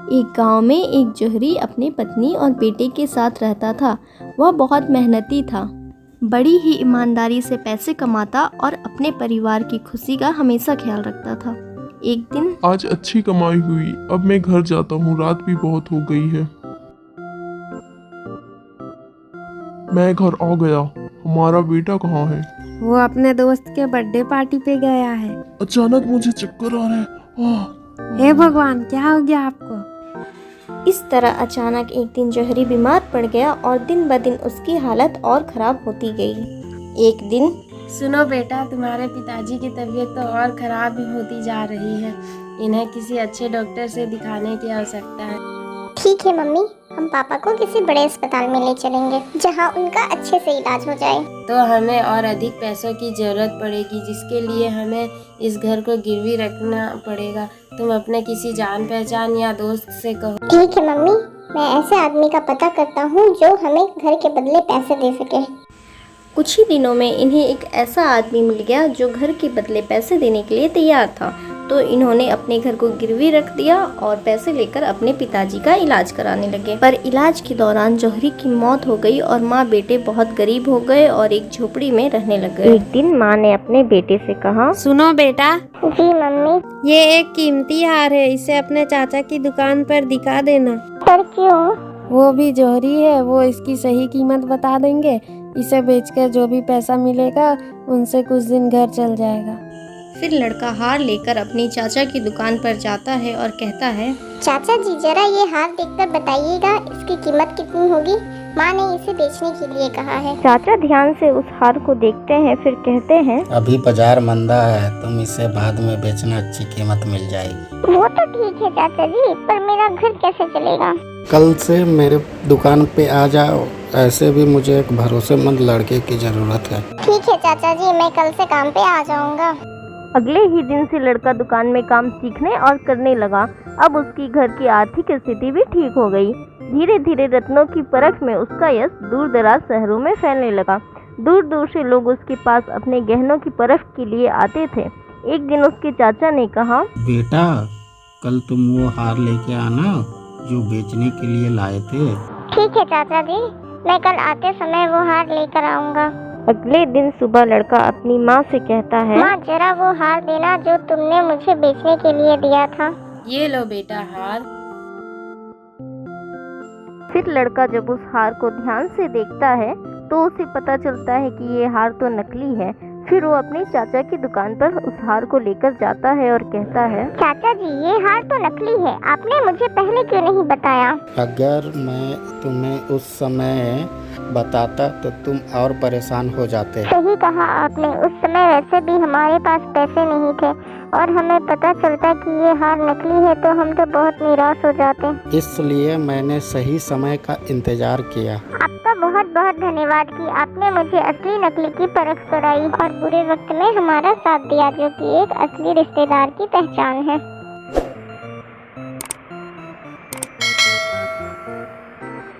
एक गांव में एक जौहरी अपनी पत्नी और बेटे के साथ रहता था। वह बहुत मेहनती था, बड़ी ही ईमानदारी से पैसे कमाता और अपने परिवार की खुशी का हमेशा ख्याल रखता था। एक दिन आज अच्छी कमाई हुई, अब मैं घर जाता हूँ, रात भी बहुत हो गई है। मैं घर आ गया। हमारा बेटा कहाँ है? वो अपने दोस्त के बर्थडे पार्टी पे गया है। अचानक मुझे चक्कर आ रहे हैं। हे भगवान, क्या हो गया आपको? इस तरह अचानक एक दिन जौहरी बीमार पड़ गया और दिन ब दिन उसकी हालत और खराब होती गई। एक दिन सुनो बेटा, तुम्हारे पिताजी की तबीयत तो और खराब ही होती जा रही है। इन्हें किसी अच्छे डॉक्टर से दिखाने की आवश्यकता है। ठीक है मम्मी, हम पापा को किसी बड़े अस्पताल में ले चलेंगे जहां उनका अच्छे से इलाज हो जाए। तो हमें और अधिक पैसों की जरूरत पड़ेगी, जिसके लिए हमें इस घर को गिरवी रखना पड़ेगा। तुम अपने किसी जान पहचान या दोस्त से कहो। ठीक है मम्मी, मैं ऐसे आदमी का पता करता हूँ जो हमें घर के बदले पैसे दे सके। कुछ ही दिनों में इन्हें एक ऐसा आदमी मिल गया जो घर के बदले पैसे देने के लिए तैयार था। तो इन्होंने अपने घर को गिरवी रख दिया और पैसे लेकर अपने पिताजी का इलाज कराने लगे। पर इलाज के दौरान जौहरी की मौत हो गई और माँ बेटे बहुत गरीब हो गए और एक झोपड़ी में रहने लग गए। एक दिन माँ ने अपने बेटे से कहा, सुनो बेटा, जी मम्मी। ये एक कीमती हार है, इसे अपने चाचा की दुकान पर दिखा देना। पर क्यों? वो भी जौहरी है, वो इसकी सही कीमत बता देंगे। इसे बेचकर जो भी पैसा मिलेगा उनसे कुछ दिन घर चल जाएगा। फिर लड़का हार लेकर अपनी चाचा की दुकान पर जाता है और कहता है, चाचा जी जरा ये हार देखकर बताइएगा इसकी कीमत कितनी होगी। माँ ने इसे बेचने के लिए कहा है। चाचा ध्यान से उस हार को देखते हैं, फिर कहते हैं, अभी बाजार मंदा है, तुम इसे बाद में बेचना, अच्छी कीमत मिल जाएगी। वो तो ठीक है चाचा जी, पर मेरा घर कैसे चलेगा? कल से मेरे दुकान पे आ जाओ, ऐसे भी मुझे एक भरोसेमंद लड़के की जरूरत है। ठीक है चाचा जी, मैं कल से काम पे आ जाऊंगा। अगले ही दिन से लड़का दुकान में काम सीखने और करने लगा। अब उसकी घर की आर्थिक स्थिति भी ठीक हो गई। धीरे धीरे रत्नों की परख में उसका यश दूर दराज शहरों में फैलने लगा। दूर दूर से लोग उसके पास अपने गहनों की परख के लिए आते थे। एक दिन उसके चाचा ने कहा, बेटा, कल तुम वो हार लेके आना जो बेचने के लिए लाए थे। ठीक है चाचा जी, मैं कल आते समय वो हार लेकर आऊंगा। अगले दिन सुबह लड़का अपनी माँ से कहता है, माँ जरा वो हार देना जो तुमने मुझे बेचने के लिए दिया था। ये लो बेटा हार। फिर लड़का जब उस हार को ध्यान से देखता है तो उसे पता चलता है कि ये हार तो नकली है। फिर वो अपने चाचा की दुकान पर उस हार को लेकर जाता है और कहता है, चाचा जी ये हार तो नकली है, आपने मुझे पहले क्यों नहीं बताया? अगर मैं तुम्हें उस समय बताता तो तुम और परेशान हो जाते। सही कहा आपने, उस समय वैसे भी हमारे पास पैसे नहीं थे और हमें पता चलता कि ये हार नकली है तो हम तो बहुत निराश हो जाते। इसलिए मैंने सही समय का इंतजार किया। आपका बहुत बहुत धन्यवाद कि आपने मुझे असली नकली की परख कराई और बुरे वक्त में हमारा साथ दिया, जो कि एक असली रिश्तेदार की पहचान है।